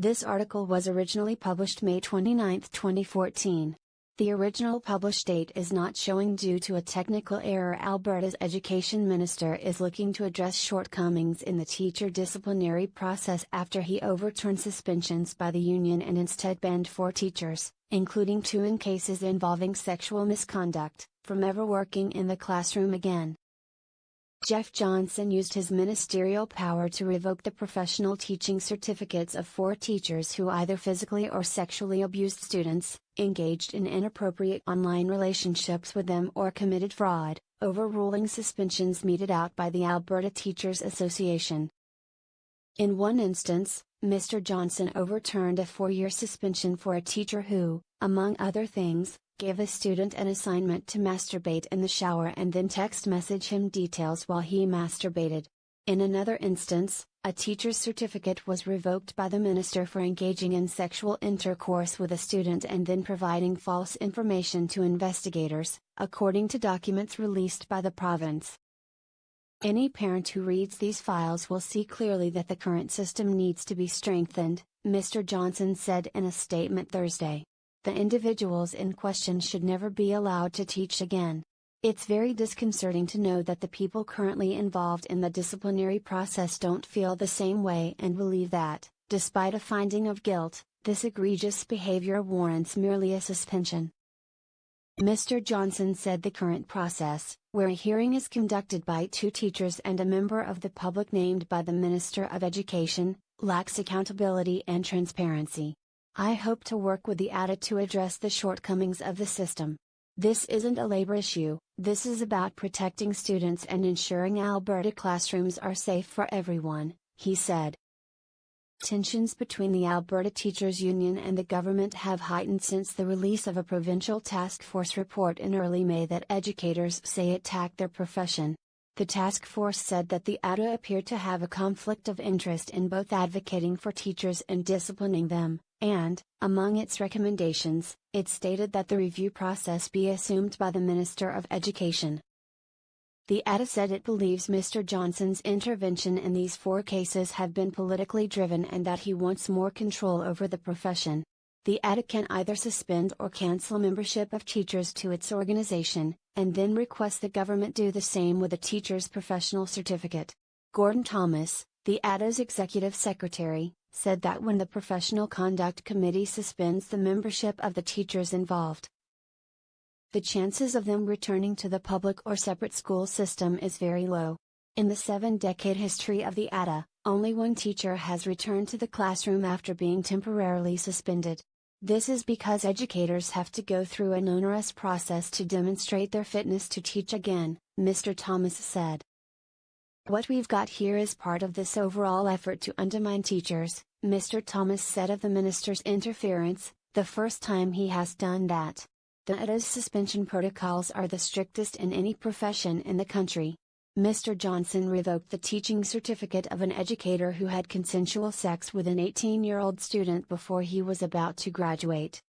This article was originally published May 29, 2014. The original published date is not showing due to a technical error. Alberta's Education Minister is looking to address shortcomings in the teacher disciplinary process after he overturned suspensions by the union and instead banned 4 teachers, including 2 in cases involving sexual misconduct, from ever working in the classroom again. Jeff Johnson used his ministerial power to revoke the professional teaching certificates of 4 teachers who either physically or sexually abused students, engaged in inappropriate online relationships with them, or committed fraud, overruling suspensions meted out by the Alberta Teachers Association. In one instance, Mr. Johnson overturned a 4-year suspension for a teacher who, among other things, gave a student an assignment to masturbate in the shower and then text message him details while he masturbated. In another instance, a teacher's certificate was revoked by the minister for engaging in sexual intercourse with a student and then providing false information to investigators, according to documents released by the province. Any parent who reads these files will see clearly that the current system needs to be strengthened, Mr. Johnson said in a statement Thursday. The individuals in question should never be allowed to teach again. It's very disconcerting to know that the people currently involved in the disciplinary process don't feel the same way and believe that, despite a finding of guilt, this egregious behavior warrants merely a suspension. Mr. Johnson said the current process, where a hearing is conducted by 2 teachers and a member of the public named by the Minister of Education, lacks accountability and transparency. I hope to work with the ADA to address the shortcomings of the system. This isn't a labor issue, this is about protecting students and ensuring Alberta classrooms are safe for everyone, he said. Tensions between the Alberta Teachers Union and the government have heightened since the release of a provincial task force report in early May that educators say attacked their profession. The task force said that the ADA appeared to have a conflict of interest in both advocating for teachers and disciplining them, and, among its recommendations, it stated that the review process be assumed by the Minister of Education. The ADA said it believes Mr. Johnson's intervention in these 4 cases have been politically driven and that he wants more control over the profession. The ADA can either suspend or cancel membership of teachers to its organization, and then request the government do the same with a teacher's professional certificate. Gordon Thomas, the ADA's executive secretary, said that when the Professional Conduct Committee suspends the membership of the teachers involved, the chances of them returning to the public or separate school system is very low. In the 7-decade history of the ADA, only 1 teacher has returned to the classroom after being temporarily suspended. This is because educators have to go through an onerous process to demonstrate their fitness to teach again, Mr. Thomas said. What we've got here is part of this overall effort to undermine teachers, Mr. Thomas said of the minister's interference, the first time he has done that. The ADA's suspension protocols are the strictest in any profession in the country. Mr. Johnson revoked the teaching certificate of an educator who had consensual sex with an 18-year-old student before he was about to graduate.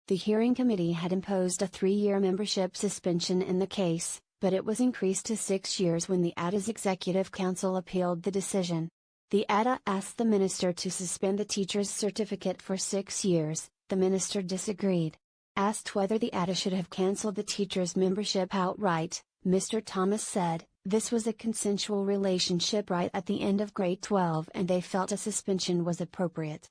The hearing committee had imposed a 3-year membership suspension in the case, but it was increased to 6 years when the ADA's Executive Council appealed the decision. The ADA asked the minister to suspend the teacher's certificate for 6 years, the minister disagreed. Asked whether the ADA should have cancelled the teacher's membership outright, Mr. Thomas said, "This was a consensual relationship right at the end of grade 12 and they felt a suspension was appropriate."